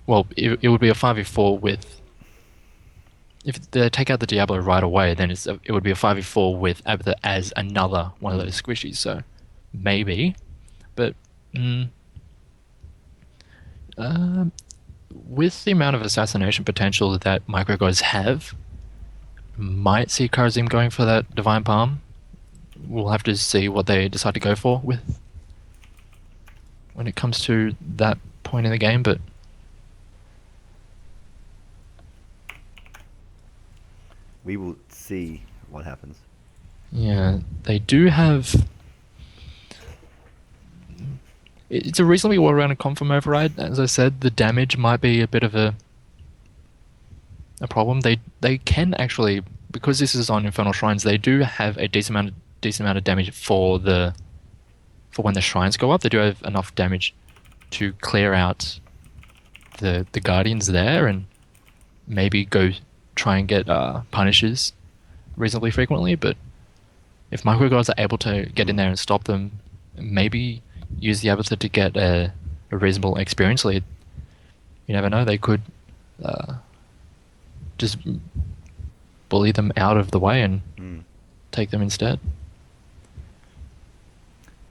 Well, it would be a 5v4 with... If they take out the Diablo right away, then it would be a 5v4 with Abathur as another one of those squishies, so maybe. But mm, um, with the amount of assassination potential that microgods have, might see Karazim going for that Divine Palm. We'll have to see what they decide to go for with when it comes to that point in the game, but We will see what happens. yeah, they do have... It's a reasonably well-rounded confirm override. As I said, the damage might be a bit of a problem. They can actually, because this is on Infernal Shrines, they do have a decent amount of damage for when the shrines go up. They do have enough damage to clear out the guardians there and maybe go try and get punishes reasonably frequently. But if microgods are able to get in there and stop them, maybe use the Abathur to get a reasonable experience lead. You never know, they could just bully them out of the way and take them instead.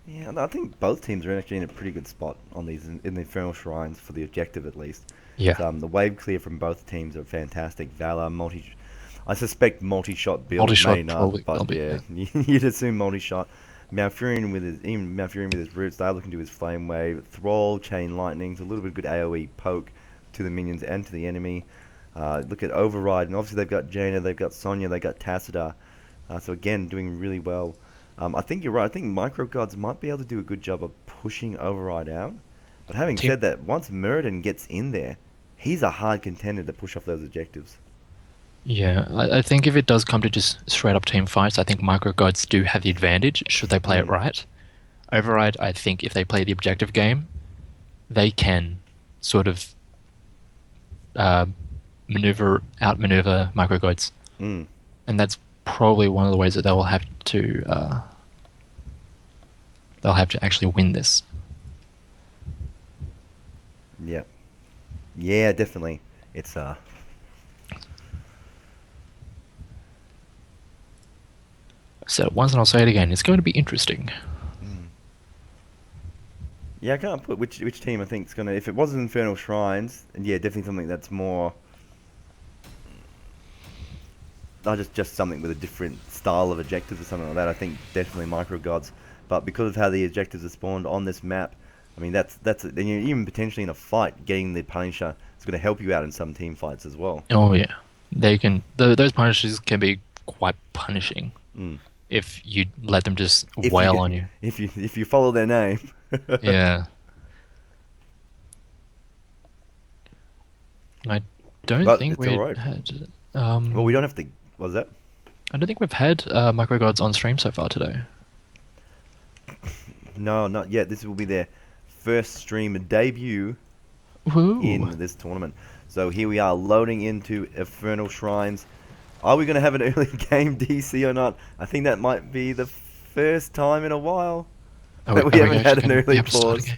Yeah, I think both teams are actually in a pretty good spot on these in the Infernal Shrines for the objective at least. Yeah. The wave clear from both teams are fantastic. Valor, I suspect multi-shot build Multi-shot may not, probably but will be, yeah, you'd assume multi-shot. Malfurion with his roots, they're looking to his flame wave, Thrall, chain lightnings, a little bit of good AOE poke to the minions and to the enemy. Look at override, and obviously they've got Jaina, they've got Sonya, they've got Tassadar. So again, doing really well. I think you're right. I think Micro Gods might be able to do a good job of pushing Override out. But having Team, said that, once Muradin gets in there, he's a hard contender to push off those objectives. yeah, I think if it does come to just straight up team fights, I think microgods do have the advantage should they play it right. Override, I think if they play the objective game, they can sort of outmaneuver microgods, Mm. and that's probably one of the ways that they'll have to actually win this. Yeah. Yeah, definitely. It's So once and I'll say it again, it's going to be interesting. yeah, I can't put which team I think is gonna. If it wasn't Infernal Shrines, and yeah, definitely something that's more. Not just something with a different style of objectives or something like that. I think definitely Micro Gods, but because of how the objectives are spawned on this map, I mean that's and you're even potentially in a fight, getting the Punisher is going to help you out in some team fights as well. Oh yeah, they can. Those punishes can be quite punishing Mm. if you let them just If wail you on you. if you follow their name. Yeah. I don't But think it's all we right. had. Well, we don't have to. What was that? I don't think we've had microgods on stream so far today. No, not yet. This will be their first stream debut Woo! in this tournament. So here we are loading into Infernal Shrines. Are we going to have an early game DC or not? I think that might be the first time in a while that we haven't had an early pause.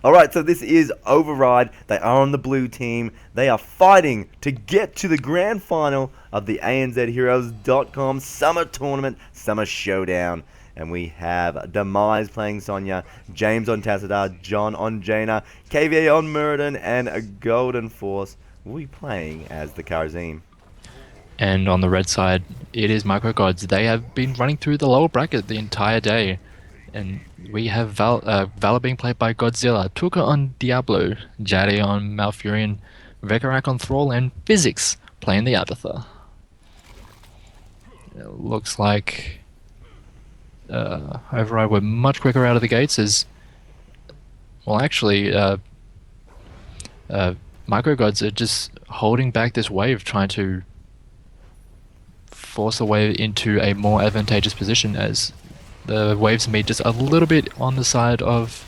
Alright, so this is Override. They are on the blue team. They are fighting to get to the grand final of the ANZHeroes.com Summer Tournament, Summer Showdown. And we have Demise playing Sonya, James on Tassadar, John on Jaina, KVA on Muradin, and a Golden Force will be playing as the Karazim. And on the red side, it is microgods. They have been running through the lower bracket the entire day. And we have Valor being played by Godzilla, Tuka on Diablo, Jade on Malfurion, Vekarak on Thrall, and Physics playing the Abathur. It looks like Override were much quicker out of the gates as... Well, actually, Microgods are just holding back this wave, trying to force the wave into a more advantageous position as the waves meet just a little bit on the side of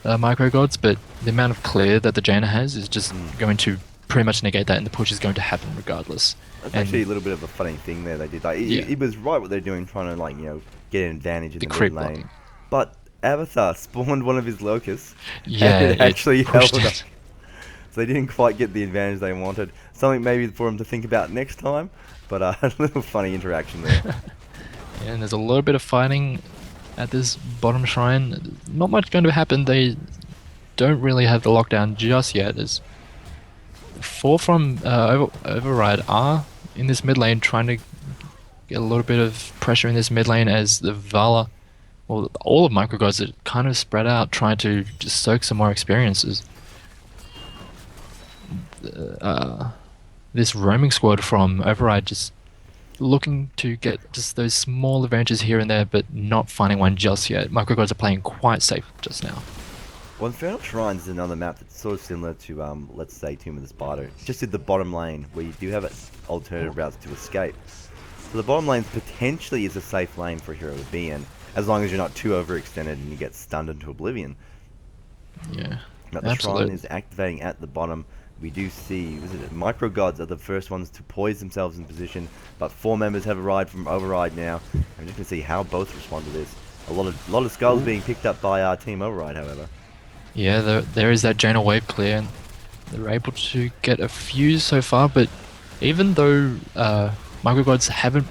Microgods, but the amount of clear that the Jaina has is just going to pretty much negate that, and the push is going to happen regardless. That's actually a little bit of a funny thing there they did. Like, it was right what they're doing, trying to get an advantage in the mid lane. Blocking. But Avatar spawned one of his locusts. Yeah, and it actually held pushed up. it. So they didn't quite get the advantage they wanted. Something maybe for them to think about next time. But a little funny interaction there. Yeah, and there's a little bit of fighting at this bottom shrine. Not much going to happen. They don't really have the lockdown just yet. As 4 from Override are in this mid lane trying to get a little bit of pressure in this mid lane as the Vala, well, all of Microgods are kind of spread out trying to just soak some more experiences. This roaming squad from Override just looking to get just those small advantages here and there, but not finding one just yet. Microgods are playing quite safe just now. Well, Infernal Shrines is another map that's sort of similar to, let's say, Tomb of the Spider. Just at the bottom lane, where you do have alternative routes to escape. So the bottom lane potentially is a safe lane for a hero to be in, as long as you're not too overextended and you get stunned into oblivion. Yeah, But the shrine is activating at the bottom. We do see, Microgods are the first ones to poise themselves in position, but 4 members have arrived from Override now. I'm just going to see how both respond to this. A lot of skulls being picked up by our Team Override, however. Yeah, there is that Jaina wave clear, and they're able to get a few so far, but even though Microgods haven't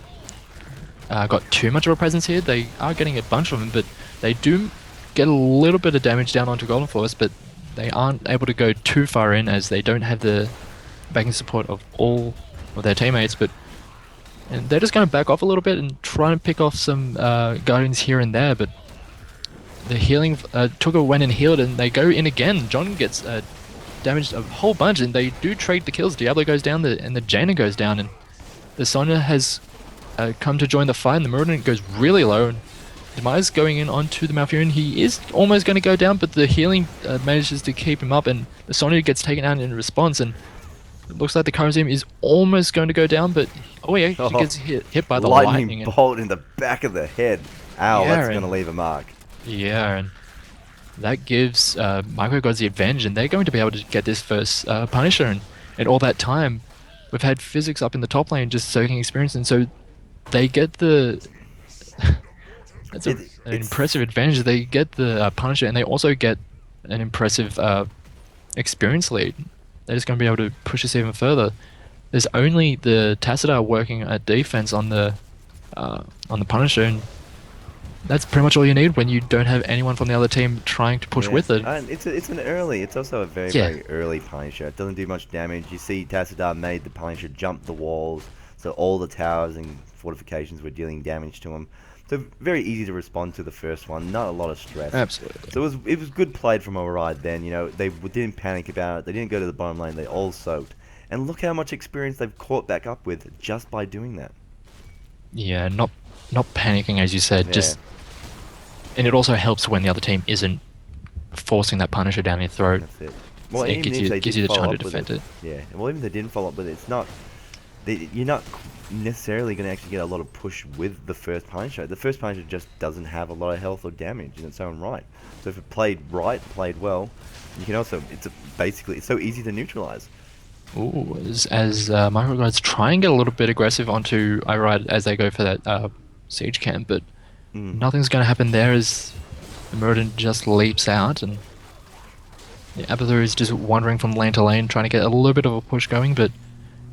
got too much of a presence here, they are getting a bunch of them, but they do get a little bit of damage down onto Golden Force, but they aren't able to go too far in as they don't have the backing support of all of their teammates, and they're just going to back off a little bit and try and pick off some Guardians here and there, but the healing, Tuga went and healed and they go in again. John gets damaged a whole bunch and they do trade the kills. Diablo goes down and the Jaina goes down, and the Sonya has come to join the fight, and the Murderant goes really low, and Demise going in onto the Malfurion. He is almost going to go down, but the healing manages to keep him up, and the Sonya gets taken out in response, and it looks like the Kharazim is almost going to go down, but oh yeah, he gets hit by the lightning bolt in the back of the head. Ow, yeah, that's going to leave a mark. Yeah, and that gives Microgods the advantage, and they're going to be able to get this first Punisher, and all that time we've had Physics up in the top lane just soaking experience, and so they get the that's an impressive advantage. They get the Punisher, and they also get an impressive experience lead. They're just going to be able to push this even further. There's only the Tassadar working at defense on the Punisher, and that's pretty much all you need when you don't have anyone from the other team trying to push with it. And it's also a very early Punisher. It doesn't do much damage. You see Tassadar made the Punisher jump the walls, so all the towers and fortifications were dealing damage to him. So very easy to respond to the first one, not a lot of stress. Absolutely. So it was good played from Override then. You know, they didn't panic about it. They didn't go to the bottom lane. They all soaked. And look how much experience they've caught back up with just by doing that. Yeah, not panicking, as you said. Yeah. And it also helps when the other team isn't forcing that Punisher down your throat. That's it. Well, So it gives you the time to defend it. Yeah. Well, even if they didn't follow up with it, it's not. You're not necessarily going to actually get a lot of push with the first Punisher. The first Punisher just doesn't have a lot of health or damage in its own right. So if it played well, you can also. Basically it's so easy to neutralize. Ooh, as Microgods try and get a little bit aggressive onto Iride as they go for that siege camp, but nothing's going to happen there as the Murden just leaps out, and the Abathur is just wandering from lane to lane trying to get a little bit of a push going, but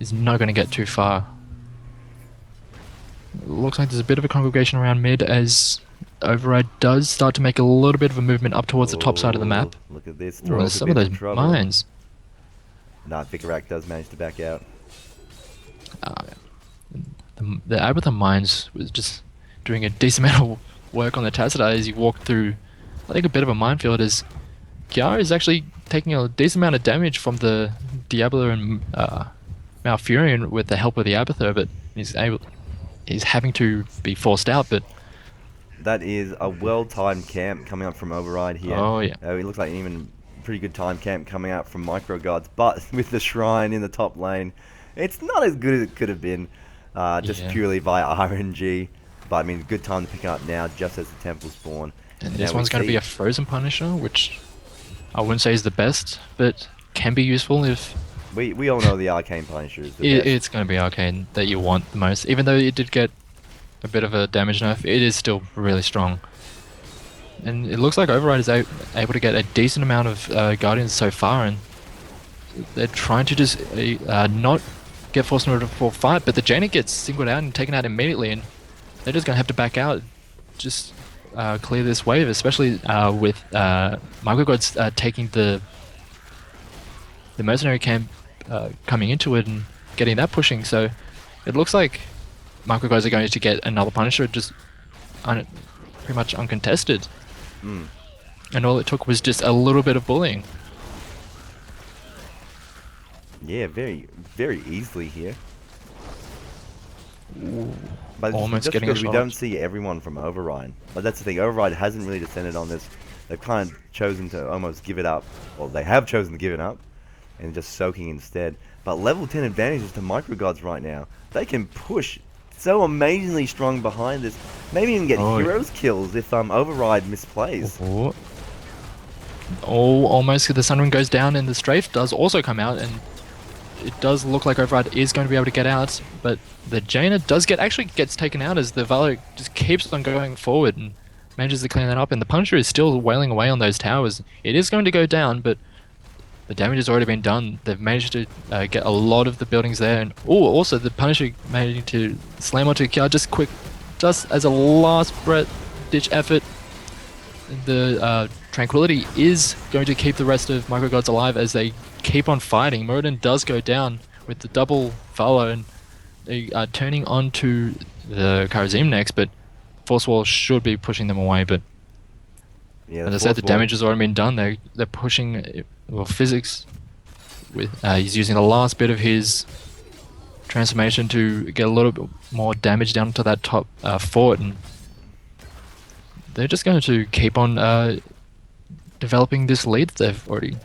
is not going to get too far. It looks like there's a bit of a congregation around mid as Override does start to make a little bit of a movement up towards the top side of the map. Look at this. Ooh, some of those mines. Nah, Vicarak does manage to back out. The Abathur mines was just doing a decent amount of work on the Tassadar as he walked through, I think, a bit of a minefield, as Kiara is actually taking a decent amount of damage from the Diablo and Malfurion with the help of the Abathur, but he's having to be forced out. But that is a well-timed camp coming up from Override here. Oh yeah. It looks like an even pretty good time camp coming out from Microgods, but with the Shrine in the top lane, it's not as good as it could have been, just purely via RNG. But I mean, good time to pick it up now, just as the temple spawn. And this one's going to be a frozen Punisher, which I wouldn't say is the best, but can be useful if... We all know the Arcane Punisher is the best. It's going to be Arcane that you want the most. Even though it did get a bit of a damage nerf, it is still really strong. And it looks like Override is able to get a decent amount of Guardians so far, and they're trying to just not get forced into a full fight, but the Jaina gets singled out and taken out immediately, and they're just gonna have to back out, just clear this wave, especially with Microgods taking the mercenary camp coming into it and getting that pushing. So it looks like Microgods are going to get another Punisher just pretty much uncontested. Mm. And all it took was just a little bit of bullying. Yeah, very, very easily here. Ooh, But almost just getting a because we shot. don't see everyone from Override. But that's the thing, Override hasn't really descended on this. They've kind of chosen to almost give it up. Well, they have chosen to give it up and just soaking instead. But level 10 advantages to Microgods right now. They can push so amazingly strong behind this. Maybe even get heroes kills if Override misplays. Oh, almost the Sunring goes down and the strafe does also come out, and it does look like Override is going to be able to get out, but the Jaina actually gets taken out as the Valor just keeps on going forward and manages to clean that up, and the Punisher is still wailing away on those towers. It is going to go down, but the damage has already been done. They've managed to get a lot of the buildings there, and also the Punisher managing to slam onto Kia just as a last ditch effort. The Tranquility is going to keep the rest of Microgods alive as they keep on fighting. Moradin does go down with the double Valor, and they are turning onto the Karazim next, but Force Wall should be pushing them away, but Yeah, as I said, the damage has already been done. They're pushing, well, physics with he's using the last bit of his transformation to get a little bit more damage down to that top fort, and they're just going to keep on developing this lead that they've already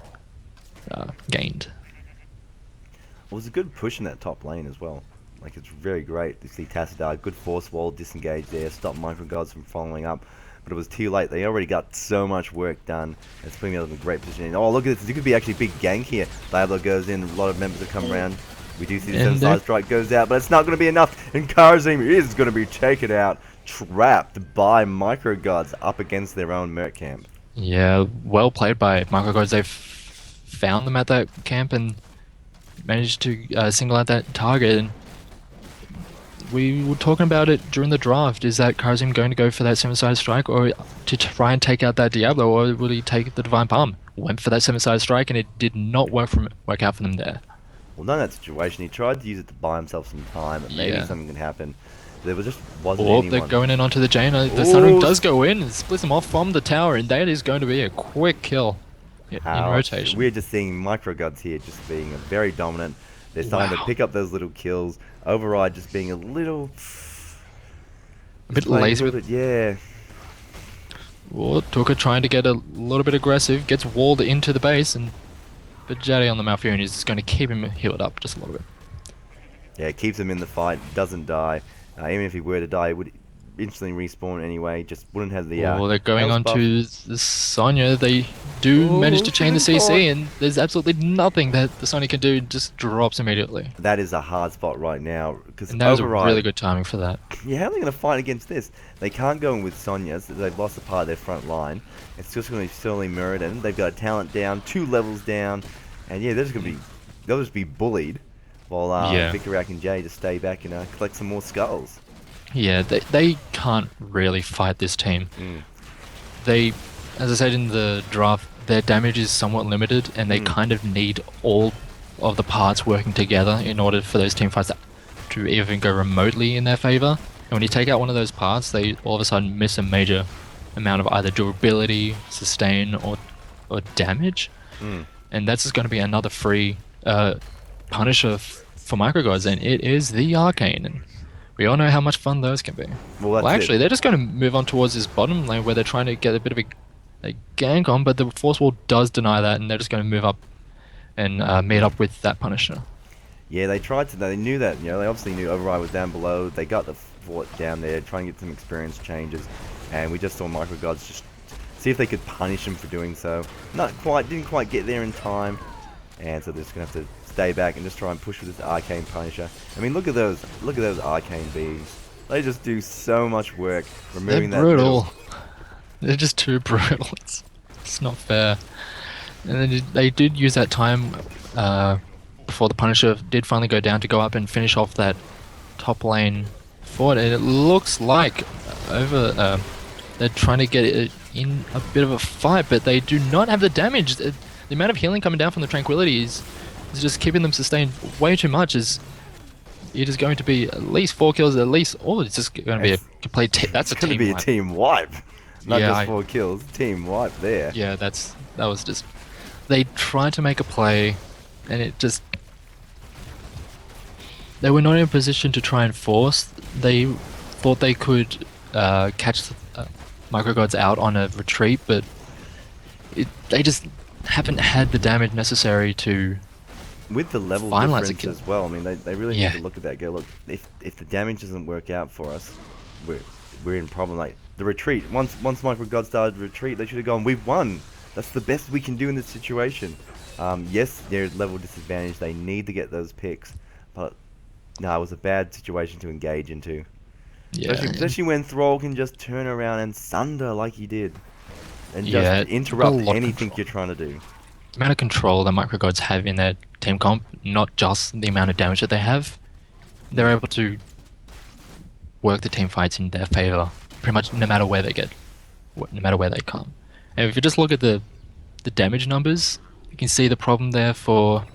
gained. Well, it was a good push in that top lane as well. Like, it's very great to see Tassadar, good force wall, disengage there, stop Microgods from following up. But it was too late. They already got so much work done. It's putting them in a great position. Oh, look at this. It could be actually a big gank here. Diablo goes in. A lot of members have come around. We do see the seven side strike goes out, but it's not going to be enough. And Karazim is going to be taken out, trapped by Microgods up against their own Merc camp. Yeah, well played by Microgods. They've found them at that camp and managed to single out that target. And we were talking about it during the draft. Is that Karazim going to go for that seven-sided strike, or to try and take out that Diablo, or will he take the Divine Palm? Went for that seven-sided strike, and it did not work out for them there. Well, not in that situation. He tried to use it to buy himself some time, and maybe something can happen. There just wasn't anyone. They're going in onto the Jaina. The Sunring does go in and splits them off from the tower, and that is going to be a quick kill in rotation. We're just seeing Microgods here just being very dominant. They're starting to pick up those little kills. Override just being a bit lazy with it, yeah. Well, Tuka trying to get a little bit aggressive, gets walled into the base, but Jade on the Malfurion is just going to keep him healed up just a little bit. Yeah, it keeps him in the fight, doesn't die. Even if he were to die, he would instantly respawn anyway, just wouldn't have the well, they're going on to the Sonya. They do manage to chain the CC, and there's absolutely nothing that the Sonya can do, just drops immediately. That is a hard spot right now, because that was a really good timing for that. Yeah, how are they going to fight against this? They can't go in with Sonya's, they've lost a part of their front line. It's just going to be solely Muradin. They've got a talent down, 2 levels down, and yeah, they'll just be bullied, while Victoriac and Jay just stay back and collect some more skulls. Yeah, they can't really fight this team. They, as I said in the draft, their damage is somewhat limited, and they kind of need all of the parts working together in order for those team fights to even go remotely in their favor. And when you take out one of those parts, they all of a sudden miss a major amount of either durability, sustain, or damage. And that's just going to be another free Punisher for Microgods, and it is the Arcane. And we all know how much fun those can be. Well, actually, they're just going to move on towards this bottom lane where they're trying to get a bit of a gank on, but the Force Wall does deny that, and they're just going to move up and meet up with that Punisher. Yeah, they tried to. They knew that. They obviously knew Override was down below. They got the fort down there, trying to get some experience changes, and we just saw Microgods just see if they could punish him for doing so. Didn't quite get there in time, and so they're just going to have to stay back and just try and push with this Arcane Punisher. I mean, look at those Arcane beams. They just do so much work removing that. They're brutal. They're just too brutal. It's not fair. And then they did use that time uh, before the Punisher did finally go down to go up and finish off that top lane forward. And it looks like they're trying to get it in a bit of a fight, but they do not have the damage. The amount of healing coming down from the Tranquility is just keeping them sustained way too much. It is going to be at least 4 kills, at least. Oh, it's just going to be a complete. That's a It's going to team be a wipe. team wipe. Not Yeah, just 4 kills. Team wipe there. yeah, that was just. They tried to make a play, and it just. They were not in a position to try and force. They thought they could catch Microgods out on a retreat, but they just haven't had the damage necessary to With the level finalize a difference kill. as well, I mean, they really Yeah. need to look at that. Go look, if the damage doesn't work out for us, we're we're in problem. Like the retreat. Once Micro God started retreat, they should have gone. We've won. That's the best we can do in this situation. Yes, they're at level disadvantage. They need to get those picks, but no, it was a bad situation to engage into. Yeah, Especially when Thrall can just turn around and sunder like he did, and just yeah, it's got a interrupt lot of anything control. you're trying to do. The amount of control that Microgods have in their team comp, not just the amount of damage that they have, they're able to work the team fights in their favor, pretty much no matter where they get, no matter where they come. And if you just look at the damage numbers, you can see the problem there for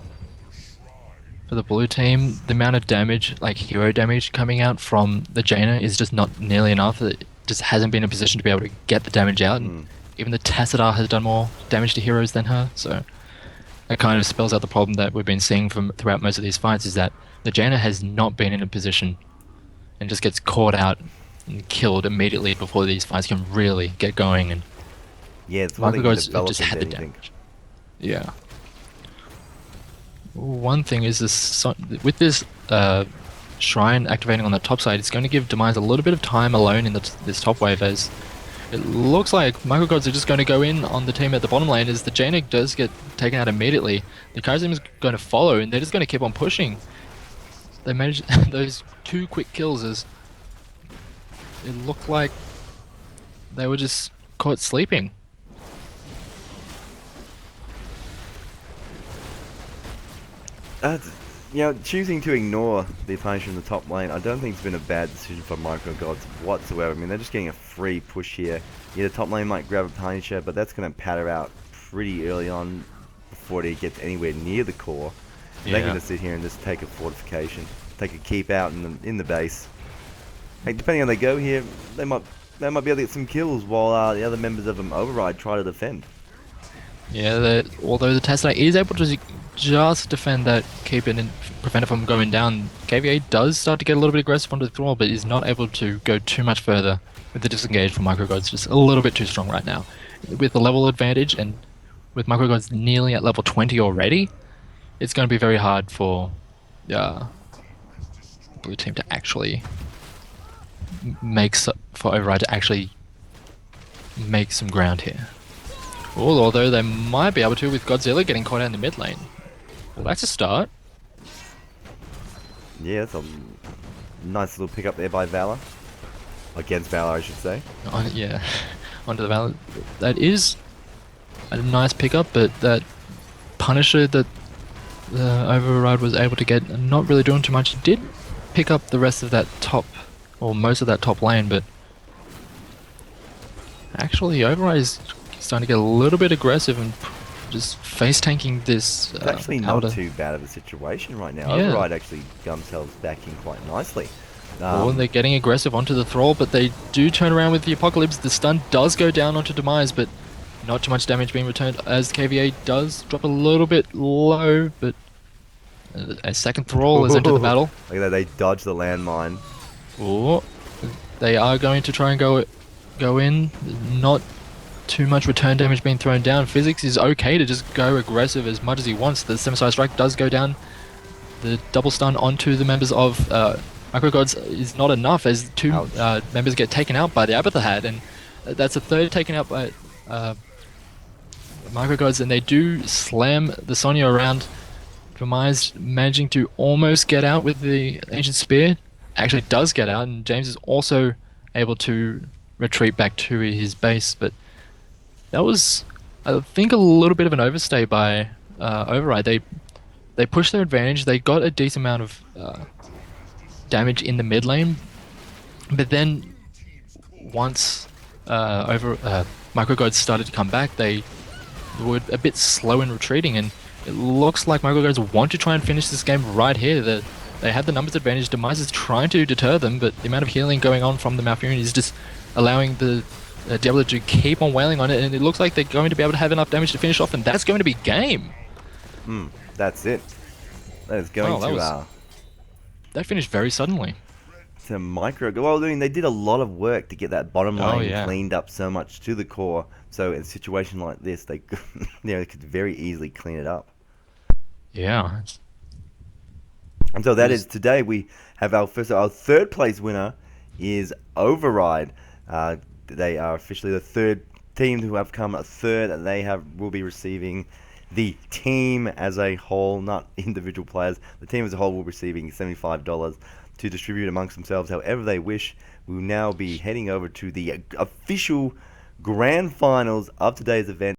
the blue team. The amount of damage, like hero damage, coming out from the Jaina is just not nearly enough. It just hasn't been in a position to be able to get the damage out. And Mm. even the Tassadar has done more damage to heroes than her, so that kind of spells out the problem that we've been seeing from throughout most of these fights, is that the Jaina has not been in a position and just gets caught out and killed immediately before these fights can really get going. And Yeah, it's one thing to Microgods develop just into had the anything. damage. Yeah. One thing is this with this shrine activating on the top side, it's going to give Demise a little bit of time alone in this top wave, as it looks like Microgods are just going to go in on the team at the bottom lane. As the Jaina does get taken out immediately, the Kai'Sa is going to follow, and they're just going to keep on pushing. They managed those 2 quick kills, as it looked like they were just caught sleeping. That's, choosing to ignore the Punisher in the top lane, I don't think it's been a bad decision for Micro Gods whatsoever. I mean, they're just getting a free push here. Yeah, the top lane might grab a Punisher, but that's going to patter out pretty early on before it gets anywhere near the core. And they're Yeah. going to sit here and just take a fortification, take a keep out in the base. Hey, depending on how they go here, they might be able to get some kills while the other members of them Override try to defend. Yeah, although the Tesla is able to just defend that keep and prevent it from going down, KVA does start to get a little bit aggressive onto the Thrall, but is not able to go too much further with the disengage from Microgods. Just a little bit too strong right now. With the level advantage and with Microgods nearly at level 20 already, it's going to be very hard for blue team to actually for Override to actually make some ground here. Although they might be able to with Godzilla getting caught out in the mid lane. Well, that's a start. Yeah, it's a nice little pickup there by Valor. Against Valor, I should say. Yeah, onto the Valor. That is a nice pickup, but that Punisher that the Override was able to get, not really doing too much. It did pick up the rest of that top, or most of that top lane, but actually Override is starting to get a little bit aggressive and just face tanking this. It's actually not outer. too bad of a situation right now. Yeah. Override actually got themselves back in quite nicely. They're getting aggressive onto the Thrall, but they do turn around with the Apocalypse. The stun does go down onto Demise, but not too much damage being returned, as KVA does drop a little bit low, but a second Thrall is into the battle. Look at that, they dodge the landmine. Oh, they are going to try and go in. Not too much return damage being thrown down. Physics is okay to just go aggressive as much as he wants. The 7-side strike does go down. The double stun onto the members of Microgods is not enough, as 2 members get taken out by the Abathahad, and that's a third taken out by Microgods, and they do slam the Sonya around. Demise managing to almost get out with the Ancient Spear. Actually does get out, and James is also able to retreat back to his base, but that was, I think, a little bit of an overstay by Override. They they pushed their advantage. They got a decent amount of damage in the mid lane, but then once over microgods started to come back, they were a bit slow in retreating, and it looks like microgods want to try and finish this game right here. They had the numbers advantage. Demise is trying to deter them, but the amount of healing going on from the Malfurion is just allowing the Diablo to keep on wailing on it, and it looks like they're going to be able to have enough damage to finish off, and that's going to be game. That's it. That is going Wow, that finished very suddenly. to micro. Well, I mean, they did a lot of work to get that bottom Oh lane yeah. cleaned up so much to the core. So in a situation like this, they they could very easily clean it up. Yeah. And so that is today. We have our third place winner is Override. They are officially the third team who have come a third, and will be receiving the team as a whole, not individual players. The team as a whole will be receiving $75 to distribute amongst themselves however they wish. We will now be heading over to the official grand finals of today's event.